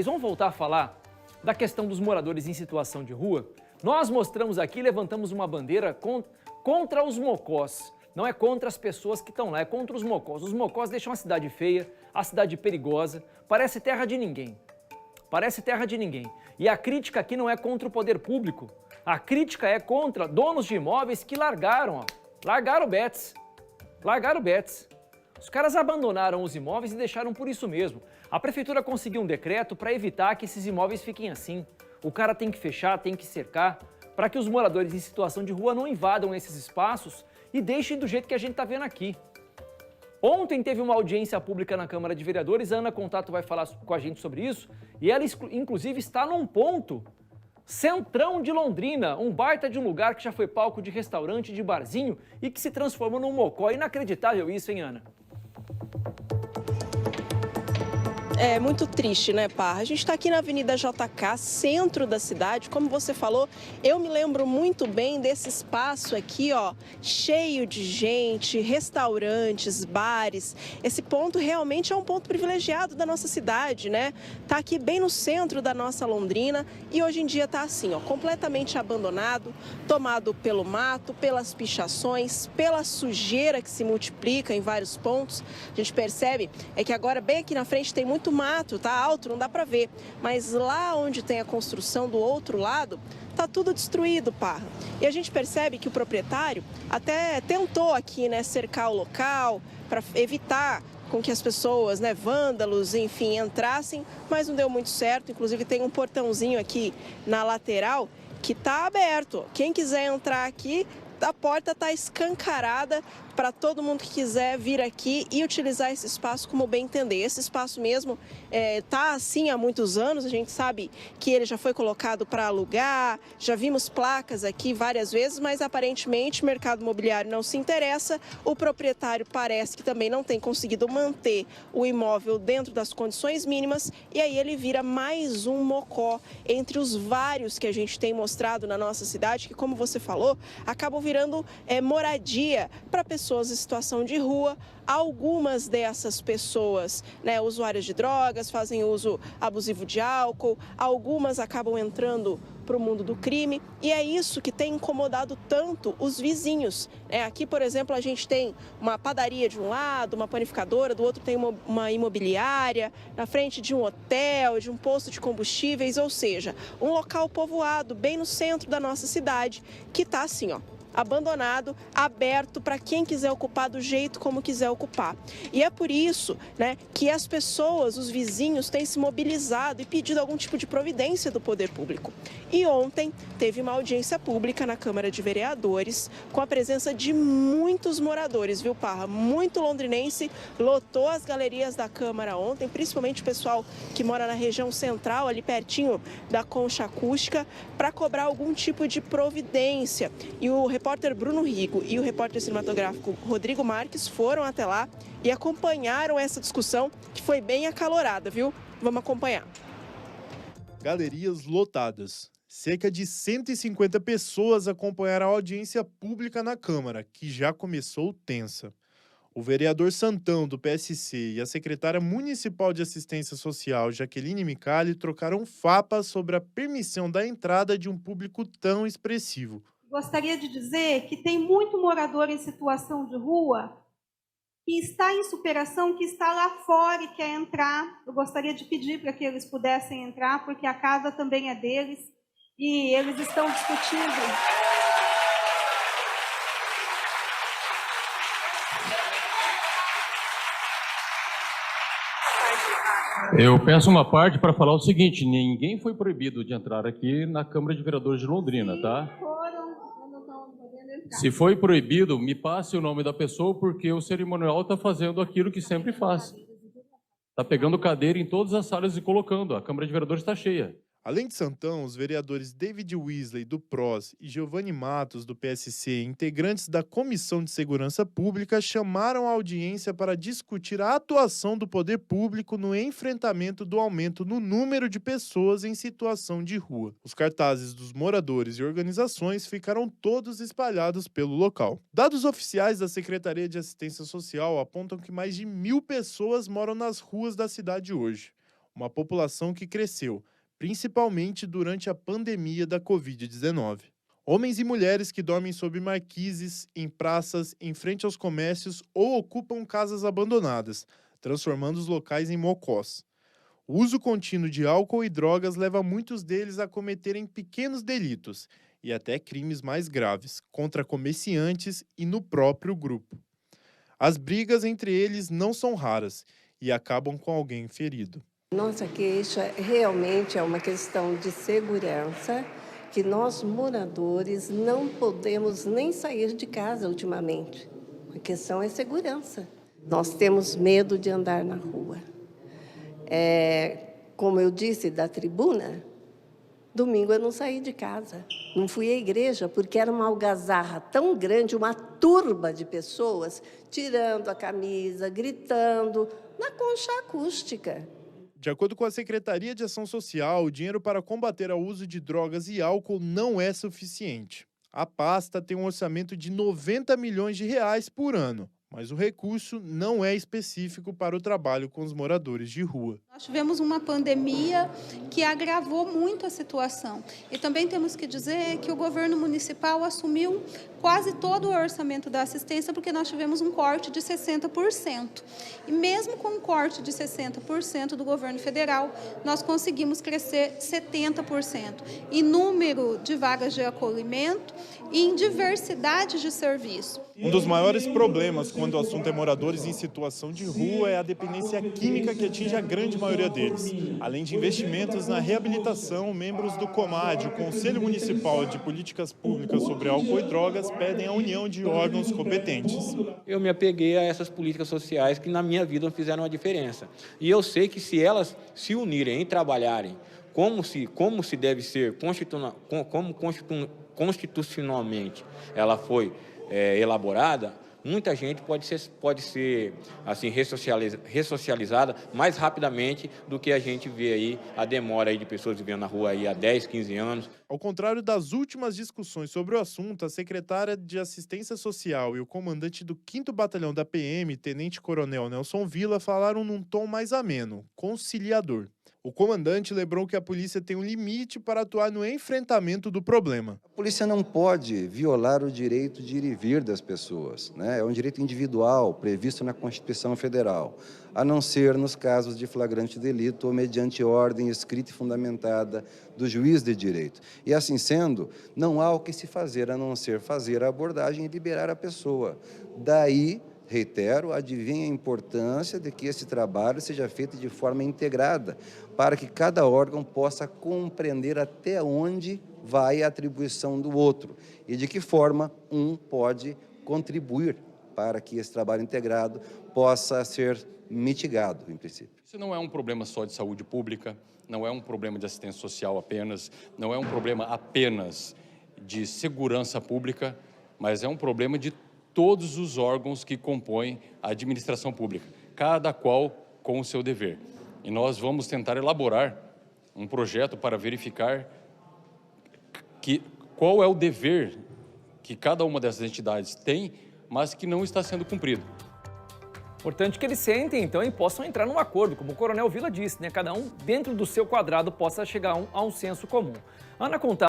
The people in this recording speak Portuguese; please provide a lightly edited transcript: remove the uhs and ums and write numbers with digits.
Vamos voltar a falar da questão dos moradores em situação de rua? Nós mostramos aqui, levantamos uma bandeira contra os mocós. Não é contra as pessoas que estão lá, é contra os mocós. Os mocós deixam a cidade feia, a cidade perigosa, parece terra de ninguém. Parece terra de ninguém. E a crítica aqui não é contra o poder público. A crítica é contra donos de imóveis que largaram o Betis. Largaram o Betis. Os caras abandonaram os imóveis e deixaram por isso mesmo. A prefeitura conseguiu um decreto para evitar que esses imóveis fiquem assim. O cara tem que fechar, tem que cercar, para que os moradores em situação de rua não invadam esses espaços e deixem do jeito que a gente está vendo aqui. Ontem teve uma audiência pública na Câmara de Vereadores, a Ana Contato vai falar com a gente sobre isso, e ela inclusive está num ponto centrão de Londrina, um baita de um lugar que já foi palco de restaurante, de barzinho e que se transformou num mocó. Inacreditável isso, hein, Ana? É muito triste, né, Parra? A gente está aqui na Avenida JK, centro da cidade. Como você falou, eu me lembro muito bem desse espaço aqui, ó, cheio de gente, restaurantes, bares. Esse ponto realmente é um ponto privilegiado da nossa cidade, né? Tá aqui bem no centro da nossa Londrina e hoje em dia tá assim, ó, completamente abandonado, tomado pelo mato, pelas pichações, pela sujeira que se multiplica em vários pontos. A gente percebe que agora bem aqui na frente tem muito mato, tá alto, não dá para ver, mas lá onde tem a construção do outro lado, tá tudo destruído, Parra. E a gente percebe que o proprietário até tentou aqui, né, cercar o local para evitar com que as pessoas, né, vândalos, enfim, entrassem, mas não deu muito certo. Inclusive tem um portãozinho aqui na lateral que tá aberto. Quem quiser entrar aqui, a porta está escancarada para todo mundo que quiser vir aqui e utilizar esse espaço como bem entender. Esse espaço mesmo está assim há muitos anos, a gente sabe que ele já foi colocado para alugar, já vimos placas aqui várias vezes, mas aparentemente o mercado imobiliário não se interessa, o proprietário parece que também não tem conseguido manter o imóvel dentro das condições mínimas e aí ele vira mais um mocó entre os vários que a gente tem mostrado na nossa cidade, que como você falou, acabam virando moradia para pessoas em situação de rua. Algumas dessas pessoas, né, usuárias de drogas, fazem uso abusivo de álcool, algumas acabam entrando para o mundo do crime e é isso que tem incomodado tanto os vizinhos. Aqui, por exemplo, a gente tem uma padaria de um lado, uma panificadora, do outro tem uma imobiliária, na frente de um hotel, de um posto de combustíveis, ou seja, um local povoado bem no centro da nossa cidade que está assim, ó, abandonado, aberto para quem quiser ocupar do jeito como quiser ocupar. E é por isso, né, que as pessoas, os vizinhos, têm se mobilizado e pedido algum tipo de providência do poder público. E ontem teve uma audiência pública na Câmara de Vereadores com a presença de muitos moradores, viu, Parra? Muito londrinense lotou as galerias da Câmara ontem, principalmente o pessoal que mora na região central, ali pertinho da Concha Acústica, para cobrar algum tipo de providência. E o repórter Bruno Rigo e o repórter cinematográfico Rodrigo Marques foram até lá e acompanharam essa discussão que foi bem acalorada, viu? Vamos acompanhar. Galerias lotadas. Cerca de 150 pessoas acompanharam a audiência pública na Câmara, que já começou tensa. O vereador Santão, do PSC, e a secretária municipal de assistência social, Jaqueline Micali, trocaram farpas sobre a permissão da entrada de um público tão expressivo. Gostaria de dizer que tem muito morador em situação de rua que está em superação, que está lá fora e quer entrar. Eu gostaria de pedir para que eles pudessem entrar, porque a casa também é deles e eles estão discutindo. Eu peço uma parte para falar o seguinte: ninguém foi proibido de entrar aqui na Câmara de Vereadores de Londrina, tá? Se foi proibido, me passe o nome da pessoa, porque o cerimonial está fazendo aquilo que sempre faz. Está pegando cadeira em todas as salas e colocando. A Câmara de Vereadores está cheia. Além de Santão, os vereadores David Weasley, do PROS, e Giovanni Matos, do PSC, integrantes da Comissão de Segurança Pública, chamaram a audiência para discutir a atuação do poder público no enfrentamento do aumento no número de pessoas em situação de rua. Os cartazes dos moradores e organizações ficaram todos espalhados pelo local. Dados oficiais da Secretaria de Assistência Social apontam que mais de 1.000 pessoas moram nas ruas da cidade hoje. uma população que cresceu, principalmente durante a pandemia da Covid-19. Homens e mulheres que dormem sob marquises, em praças, em frente aos comércios ou ocupam casas abandonadas, transformando os locais em mocós. O uso contínuo de álcool e drogas leva muitos deles a cometerem pequenos delitos e até crimes mais graves, contra comerciantes e no próprio grupo. As brigas entre eles não são raras e acabam com alguém ferido. Nossa queixa realmente é uma questão de segurança, que nós moradores não podemos nem sair de casa ultimamente. A questão é segurança. Nós temos medo de andar na rua. Como eu disse da tribuna, domingo eu não saí de casa, não fui à igreja, porque era uma algazarra tão grande, uma turba de pessoas tirando a camisa, gritando, na concha acústica. De acordo com a Secretaria de Ação Social, o dinheiro para combater o uso de drogas e álcool não é suficiente. A pasta tem um orçamento de 90 milhões de reais por ano, mas o recurso não é específico para o trabalho com os moradores de rua. Nós tivemos uma pandemia que agravou muito a situação. E também temos que dizer que o governo municipal assumiu quase todo o orçamento da assistência, porque nós tivemos um corte de 60%. E mesmo com um corte de 60% do governo federal, nós conseguimos crescer 70% em número de vagas de acolhimento e em diversidade de serviço. Um dos maiores problemas quando o assunto é moradores em situação de rua é a dependência química que atinge a grande maioria deles. Além de investimentos na reabilitação, membros do COMAD, o Conselho Municipal de Políticas Públicas sobre Álcool e Drogas, pedem a união de órgãos competentes. Eu me apeguei a essas políticas sociais que na minha vida fizeram a diferença. E eu sei que se elas se unirem e trabalharem como se deve ser, constitucionalmente ela foi elaborada, muita gente pode ser assim, ressocializada mais rapidamente do que a gente vê aí a demora aí de pessoas vivendo na rua aí há 10, 15 anos. Ao contrário das últimas discussões sobre o assunto, a secretária de Assistência Social e o comandante do 5º Batalhão da PM, Tenente Coronel Nelson Villa, falaram num tom mais ameno, conciliador. O comandante lembrou que a polícia tem um limite para atuar no enfrentamento do problema. A polícia não pode violar o direito de ir e vir das pessoas, né? É um direito individual previsto na Constituição Federal, a não ser nos casos de flagrante delito ou mediante ordem escrita e fundamentada do juiz de direito. E assim sendo, não há o que se fazer a não ser fazer a abordagem e liberar a pessoa. Daí, reitero, advém a importância de que esse trabalho seja feito de forma integrada, para que cada órgão possa compreender até onde vai a atribuição do outro e de que forma um pode contribuir para que esse trabalho integrado possa ser mitigado, em princípio. Isso não é um problema só de saúde pública, não é um problema de assistência social apenas, não é um problema apenas de segurança pública, mas é um problema de todos os órgãos que compõem a administração pública, cada qual com o seu dever. E nós vamos tentar elaborar um projeto para verificar qual é o dever que cada uma dessas entidades tem, mas que não está sendo cumprido. Importante que eles sentem, então, e possam entrar num acordo, como o Coronel Villa disse, né? Cada um, dentro do seu quadrado, possa chegar a um senso comum. Ana Conta